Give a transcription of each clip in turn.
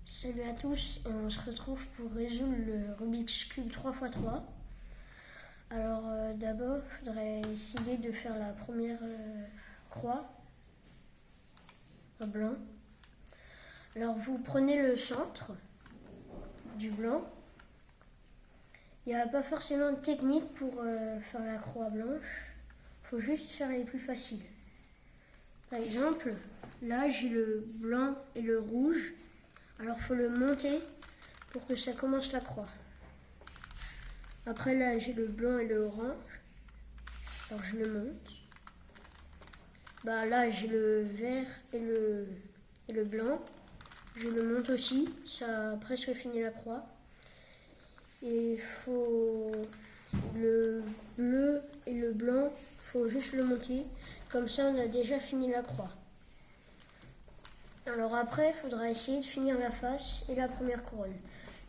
Salut à tous, et on se retrouve pour résoudre le Rubik's Cube 3x3. Alors d'abord, il faudrait essayer de faire la première croix en blanc. Alors vous prenez le centre du blanc. Il n'y a pas forcément de technique pour faire la croix blanche. Il faut juste faire les plus faciles. Par exemple, là j'ai le blanc et le rouge. Alors il faut le monter pour que ça commence la croix. Après là j'ai le blanc et le orange. Alors je le monte. Là j'ai le vert et le blanc. Je le monte aussi. Ça a presque fini la croix. Et il faut le bleu et le blanc, il faut juste le monter. Comme ça on a déjà fini la croix. Alors après, il faudra essayer de finir la face et la première couronne.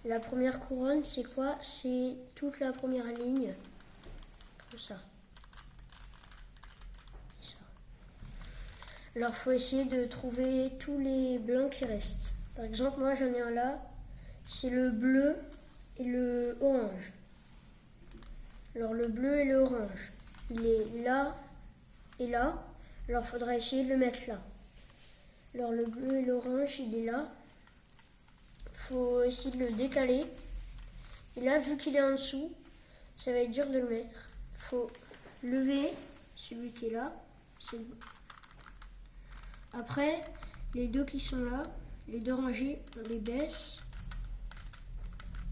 La première couronne, c'est quoi? C'est toute la première ligne, comme ça. Alors il faut essayer de trouver tous les blancs qui restent. Par exemple, moi j'en ai un là, c'est le bleu et le orange. Alors le bleu et le orange, il est là et là. Alors il faudra essayer de le mettre là. Alors le bleu et l'orange, il est là. Il faut essayer de le décaler. Et là, vu qu'il est en dessous, ça va être dur de le mettre. Il faut lever celui qui est là. Après, les deux qui sont là, les deux rangées, on les baisse.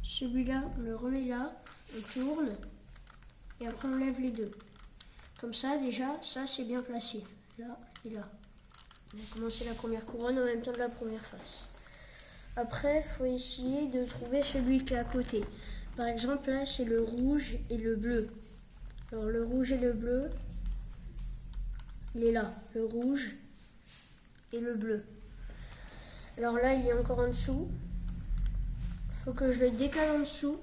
Celui-là, on le remet là, on tourne. Et après, on lève les deux. Comme ça, déjà, ça c'est bien placé. Là et là. On va commencer la première couronne en même temps de la première face. Après, il faut essayer de trouver celui qui est à côté. Par exemple, là, c'est le rouge et le bleu. Alors, le rouge et le bleu, il est là. Le rouge et le bleu. Alors là, il est encore en dessous. Il faut que je le décale en dessous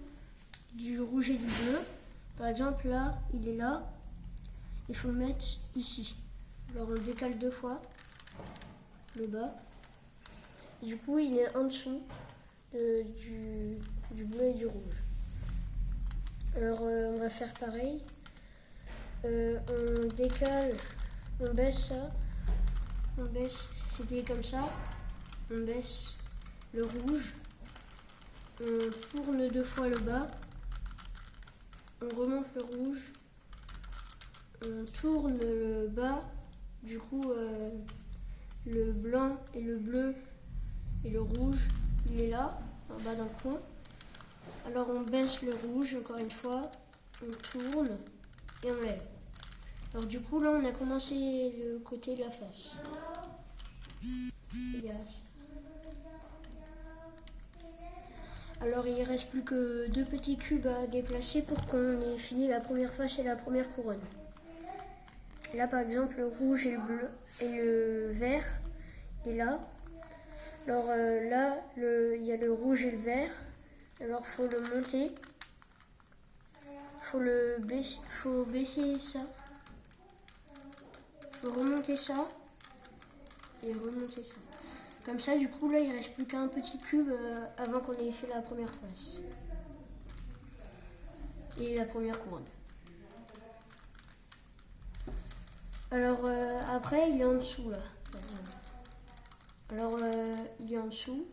du rouge et du bleu. Par exemple, là, il est là. Il faut le mettre ici. Alors, on le décale deux fois. Le bas. Du coup, il est en dessous du bleu et du rouge. Alors, on va faire pareil. On décale, on baisse ça. On baisse, c'était comme ça. On baisse le rouge. On tourne deux fois le bas. On remonte le rouge. On tourne le bas. Du coup, le blanc et le bleu et le rouge, il est là, en bas dans le coin. Alors on baisse le rouge encore une fois, on tourne et on lève. Alors du coup là on a commencé le côté de la face. Alors il ne reste plus que deux petits cubes à déplacer pour qu'on ait fini la première face et la première couronne. Là par exemple le rouge et le bleu et le vert est là. Alors là il y a le rouge et le vert. Alors faut le monter. Faut baisser ça. Faut remonter ça et remonter ça. Comme ça du coup là il reste plus qu'un petit cube avant qu'on ait fait la première face. Et la première couronne. Alors après il est en dessous là. Alors il est en dessous,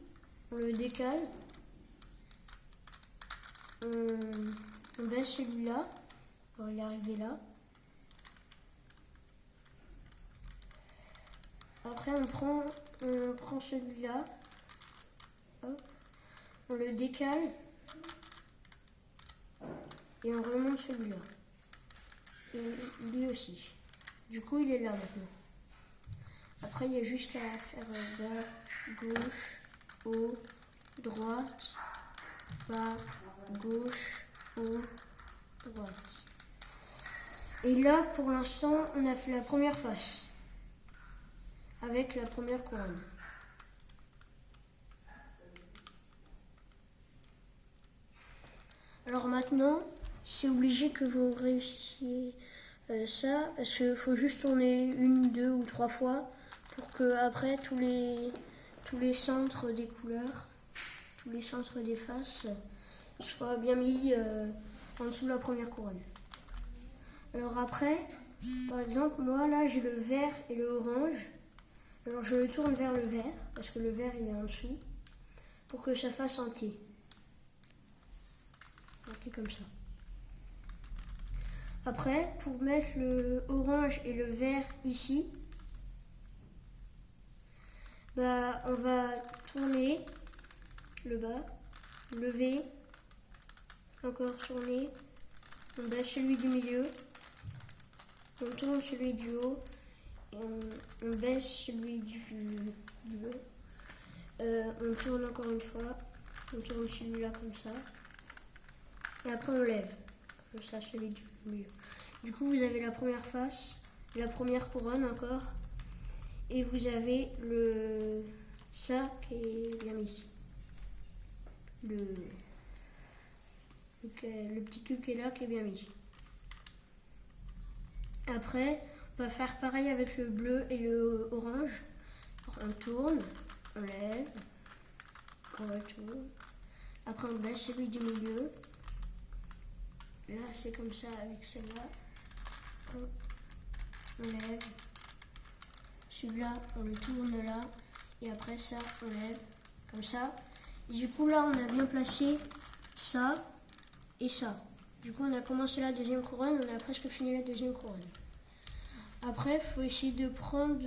on le décale, on baisse celui-là, alors il est arrivé là. Après on prend celui-là, on le décale et on remonte celui-là. Et lui aussi. Du coup il est là maintenant. Après, il y a juste à faire bas, gauche, haut, droite, bas, gauche, haut, droite. Et là, pour l'instant, on a fait la première face avec la première couronne. Alors maintenant, c'est obligé que vous réussissiez ça, parce qu'il faut juste tourner une, deux ou trois fois pour que après tous les centres des couleurs tous les centres des faces soient bien mis en dessous de la première couronne. Alors après, par exemple, moi là j'ai le vert et le orange. Alors je le tourne vers le vert, parce que le vert il est en dessous, pour que ça fasse un T. Un T comme ça. Après, pour mettre le orange et le vert ici, bah, on va tourner le bas, lever, encore tourner, on baisse celui du milieu, on tourne celui du haut, et on baisse celui du haut, on tourne encore une fois, on tourne celui-là comme ça, et après on lève, comme ça celui du milieu. Du coup vous avez la première face, la première couronne encore, et vous avez ça qui est bien mis. Le petit cube qui est là qui est bien mis. Après, on va faire pareil avec le bleu et le orange. On tourne, on lève, on retourne. Après, on baisse celui du milieu. Là, c'est comme ça avec celle-là. On lève. Celui-là, on le tourne là. Et après ça, on lève. Comme ça. Et du coup, là, on a bien placé ça et ça. Du coup, on a commencé la deuxième couronne. On a presque fini la deuxième couronne. Après, il faut essayer de prendre...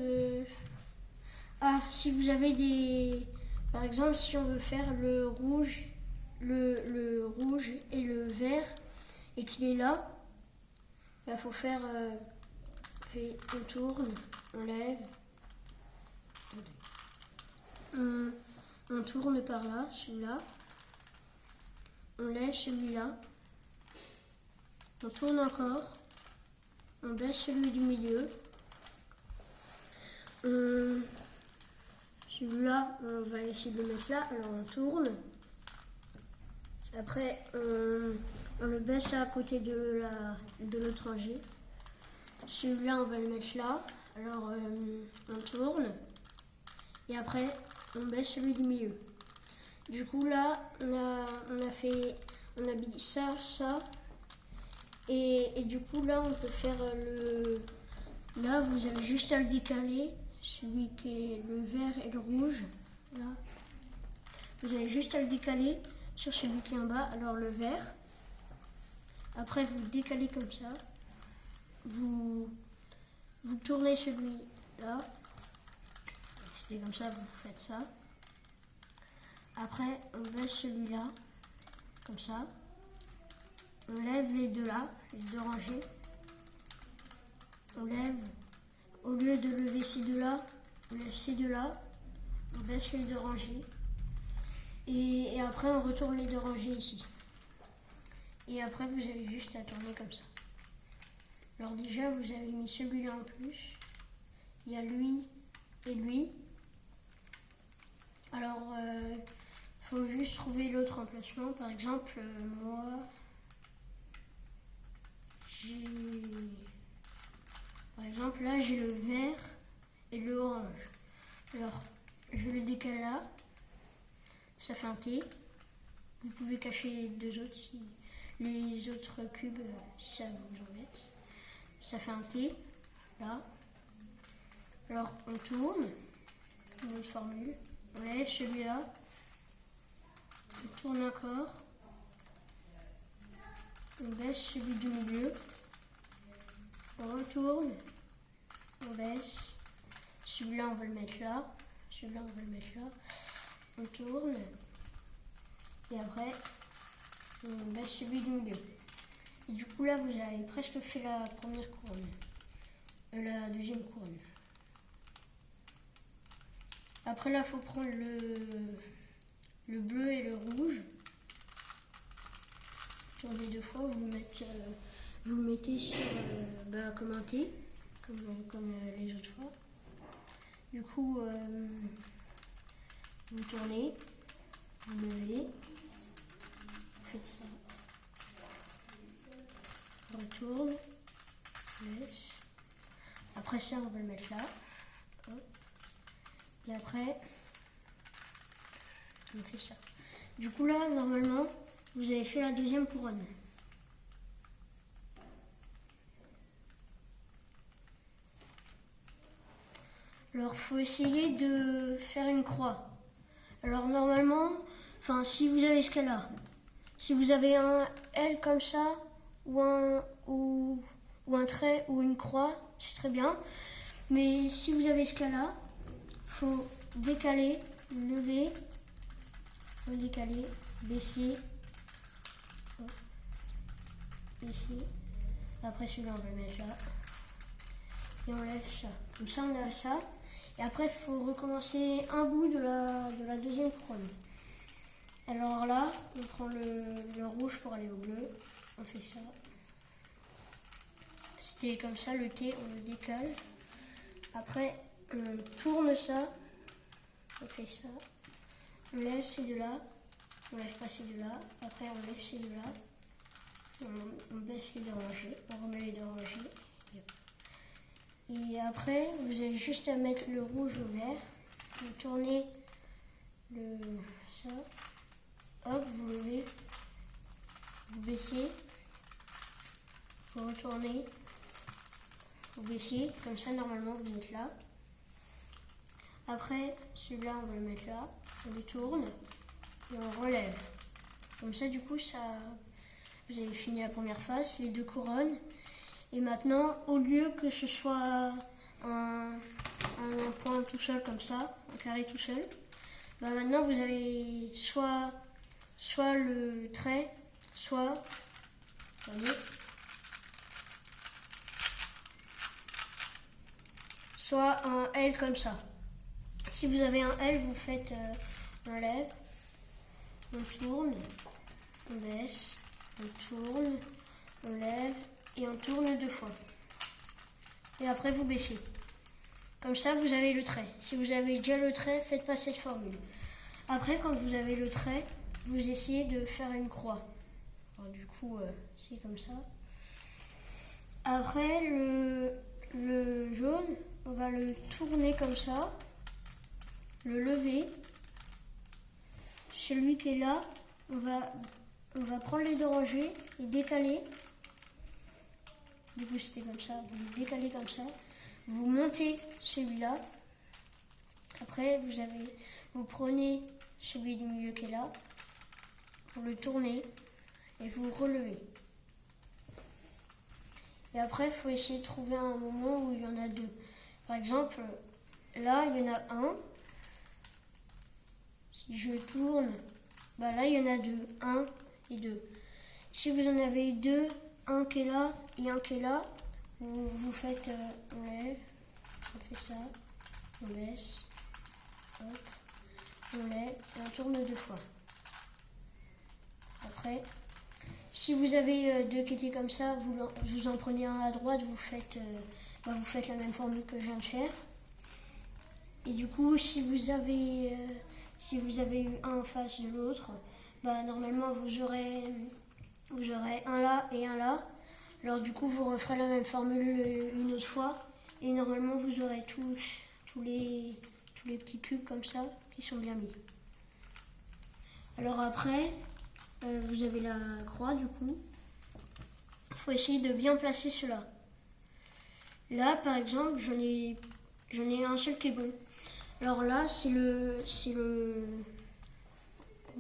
Ah, si vous avez des... Par exemple, si on veut faire le rouge, le rouge et le vert, et qu'il est là, il faut faire... on tourne, on lève. On tourne par là, celui-là. On lève celui-là. On tourne encore. On baisse celui du milieu. Celui-là, on va essayer de le mettre là. Alors on tourne. Après, on le baisse à côté de notre rangée. Celui-là, on va le mettre là. Alors on tourne. Et après, on baisse celui du milieu. Du coup, là, on a mis ça. Et du coup, là, on peut faire Là, vous avez juste à le décaler, celui qui est le vert et le rouge. Là. Vous avez juste à le décaler sur celui qui est en bas, alors le vert. Après, vous décalez comme ça. Vous tournez celui-là. C'était comme ça, vous faites ça. Après, on baisse celui-là, comme ça. On lève les deux là, les deux rangées. On lève, au lieu de lever ces deux-là, on lève ces deux-là. On baisse les deux rangées. Et après, on retourne les deux rangées ici. Et après, vous avez juste à tourner comme ça. Alors déjà, vous avez mis celui-là en plus. Il y a lui et lui. Alors, faut juste trouver l'autre emplacement. Par exemple, moi, par exemple, là, j'ai le vert et le orange. Alors, je le décale là. Ça fait un T. Vous pouvez cacher les deux autres, les autres cubes, si ça vous embête. Ça fait un T, là. Alors, on tourne, comme une formule. On lève celui-là. On tourne encore. On baisse celui du milieu. On retourne. On baisse. Celui-là, on va le mettre là. Celui-là, on va le mettre là. On tourne. Et après, on baisse celui du milieu. Et du coup, là, vous avez presque fait la première couronne. La deuxième couronne. Après, là, il faut prendre le bleu et le rouge. Tournez deux fois, vous le mettez sur comme un T, comme les autres fois. Du coup, vous tournez, vous levez, vous faites ça. On retourne, laisse. Après ça, on va le mettre là. Et après, on fait ça. Du coup là, normalement, vous avez fait la deuxième couronne. Alors, faut essayer de faire une croix. Alors, normalement, si vous avez ce cas-là, si vous avez un L comme ça, ou un trait, ou une croix, c'est très bien. Mais si vous avez ce cas-là, faut décaler, lever, faut décaler, baisser, baisser. Après, celui-là, on va le mettre là. Et on lève ça. Comme ça, on a ça. Et après, il faut recommencer un bout de la deuxième couronne. Alors là, on prend le rouge pour aller au bleu. On fait ça. C'était comme ça, le T, on le décale. Après, on tourne ça. On fait ça. On lève ces deux-là. On lève pas ces deux-là. Après, on lève ces deux-là. On baisse les deux rangées. On remet les deux rangées. Et après, vous avez juste à mettre le rouge au vert. Vous tournez ça. Hop, vous levez. Vous baissez. Vous retournez. Vous baissez. Comme ça, normalement, vous êtes là. Après, celui-là, on va le mettre là. On le tourne. Et on relève. Comme ça, du coup, vous avez fini la première phase, les deux couronnes. Et maintenant, au lieu que ce soit un point tout seul comme ça, un carré tout seul, maintenant vous avez soit le trait, soit un L comme ça. Si vous avez un L, vous faites on lève, on tourne, on baisse, on tourne, on lève, et on tourne 2 fois. Et après, vous baissez. Comme ça, vous avez le trait. Si vous avez déjà le trait, faites pas cette formule. Après, quand vous avez le trait, vous essayez de faire une croix. Alors, du coup, c'est comme ça. Après, le jaune, on va le tourner comme ça. Le lever. Celui qui est là, on va prendre les deux rangées et décaler. Du coup, c'était comme ça. Vous le décalez comme ça. Vous montez celui-là. Après, vous prenez celui du milieu qui est là. Vous le tournez et vous relevez. Et après, il faut essayer de trouver un moment où il y en a deux. Par exemple, là, il y en a un. Si je tourne, là, il y en a deux. Un et deux. Si vous en avez deux, un qui est là et un qui est là, vous faites, on lève, on fait ça, on baisse, hop, on lève et on tourne 2 fois. Après, si vous avez deux qui étaient comme ça, vous en prenez un à droite, vous faites la même formule que je viens de faire. Et du coup, si vous avez eu un en face de l'autre, normalement vous aurez un là et un là. Alors du coup, vous referez la même formule une autre fois. Et normalement, vous aurez tous les petits cubes comme ça qui sont bien mis. Alors après, vous avez la croix du coup. Il faut essayer de bien placer cela. Là, par exemple, j'en ai un seul qui est bon. Alors là, c'est le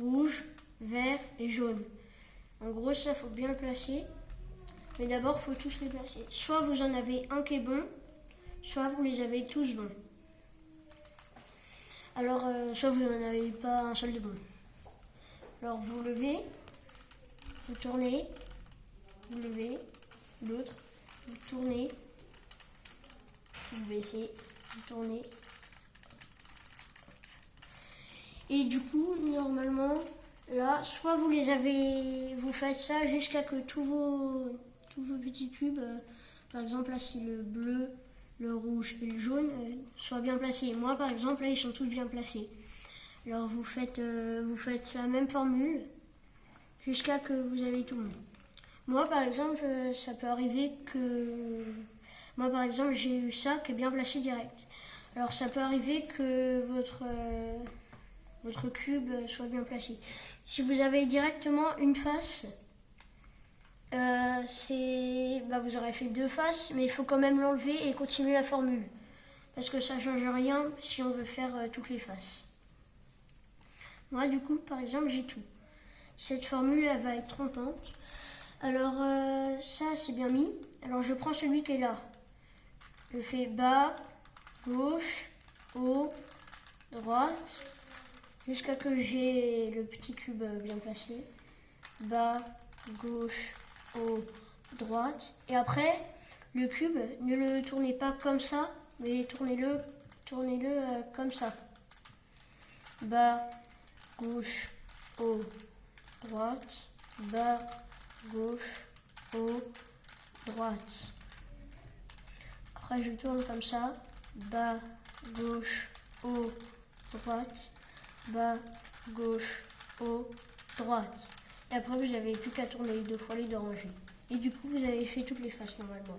rouge, vert et jaune. En gros, ça, faut bien le placer. Mais d'abord, il faut tous les placer. Soit vous en avez un qui est bon, soit vous les avez tous bons. Alors, soit vous n'en avez pas un seul de bon. Alors, vous levez, vous tournez, vous levez, l'autre, vous tournez, vous baissez, vous tournez. Et du coup, normalement, là, soit vous faites ça jusqu'à que tous vos petits cubes, par exemple là c'est le bleu, le rouge et le jaune, soient bien placés. Moi par exemple là ils sont tous bien placés. Alors vous faites la même formule jusqu'à que vous avez tout le monde. Moi par exemple ça peut arriver que... Moi par exemple j'ai eu ça qui est bien placé direct. Alors ça peut arriver que votre cube soit bien placé. Si vous avez directement une face, vous aurez fait 2 faces, mais il faut quand même l'enlever et continuer la formule. Parce que ça ne change rien si on veut faire toutes les faces. Moi, du coup, par exemple, j'ai tout. Cette formule, elle va être trompante. Alors, ça, c'est bien mis. Alors, je prends celui qui est là. Je fais bas, gauche, haut, droite, jusqu'à que j'ai le petit cube bien placé. Bas, gauche, haut, droite. Et après, le cube, ne le tournez pas comme ça, mais tournez-le comme ça. Bas, gauche, haut, droite, bas, gauche, haut, droite. Après, je tourne comme ça. Bas, gauche, haut, droite, bas, gauche, haut, droite. Et après, vous n'avez plus qu'à tourner 2 fois les 2 rangées. Et du coup, vous avez fait toutes les faces normalement.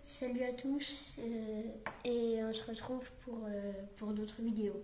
Salut à tous et on se retrouve pour d'autres vidéos.